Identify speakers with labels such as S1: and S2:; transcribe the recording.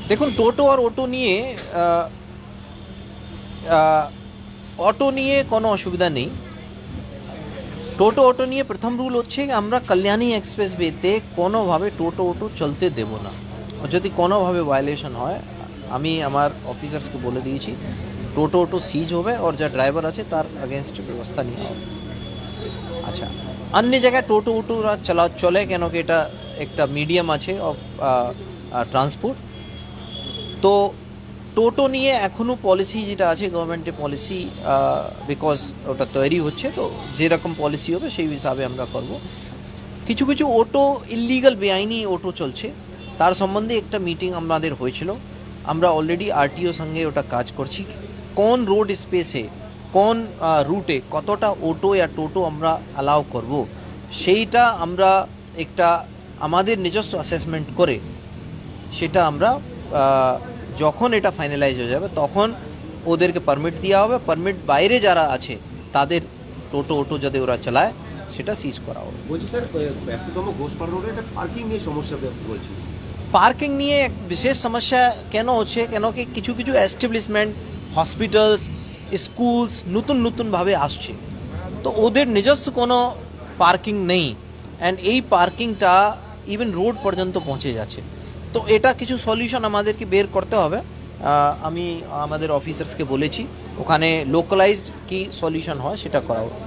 S1: দেখুন, টোটো আর অটো নিয়ে কোনো অসুবিধা নেই। অটো নিয়ে প্রথম রুল হচ্ছে আমরা কল্যাণী এক্সপ্রেস ওয়েতে কোনোভাবে অটো চলতে দেব না। যদি কোনোভাবে ভায়োলেশন হয়, আমি আমার অফিসার্সকে বলে দিয়েছি, অটো সিজ হবে আর যা ড্রাইভার আছে তার अगेंस्ट ব্যবস্থা নেওয়া হবে। আচ্ছা, অন্য জায়গায় অটোরা চলে কেন কি এটা একটা মিডিয়াম আছে অফ ট্রান্সপোর্ট। তো টোটো নিয়ে এখনও পলিসি যেটা আছে গভর্নমেন্টের পলিসি, বিকজ ওটা তৈরি হচ্ছে, তো যেরকম পলিসি হবে সেই হিসাবে আমরা করব। কিছু কিছু অটো ইলিগাল বেআইনি অটো চলছে, তার সম্বন্ধে একটা মিটিং আমাদের হয়েছিল। আমরা অলরেডি আরটিও সঙ্গে ওটা কাজ করছি, কোন রোড স্পেসে কোন রুটে কতটা অটো या টোটো আমরা অ্যালাউ করব, সেইটা আমরা একটা আমাদের নিজস্ব অ্যাসেসমেন্ট করে সেটা আমরা যখন এটা ফাইনালাইজ হয়ে যাবে তখন ওদেরকে পারমিট দেওয়া হবে। পারমিট বাইরে যারা আছে তাদের অটো যাতে ওরা চালায় সেটা সিজ করা হবে।
S2: বলছি স্যার, ব্যস্ততম ঘোষপাড়া রোডে একটা পার্কিং নিয়ে সমস্যা বলছি।
S1: পার্কিং নিয়ে এক বিশেষ সমস্যা কেন হচ্ছে, কেন কি কিছু কিছু এস্টাবলিশমেন্ট, হসপিটালস, স্কুলস নতুনভাবে আসছে, তো ওদের নিজস্ব কোনো পার্কিং নেই, অ্যান্ড এই পার্কিংটা ইভেন রোড পর্যন্ত পৌঁছে যাচ্ছে। তো এটা কিছু সলিউশন আমাদেরকে বের করতে হবে। আমি আমাদের অফিসার্সকে বলেছি ওখানে লোকালাইজড কি সলিউশন হয় সেটা করা হবে।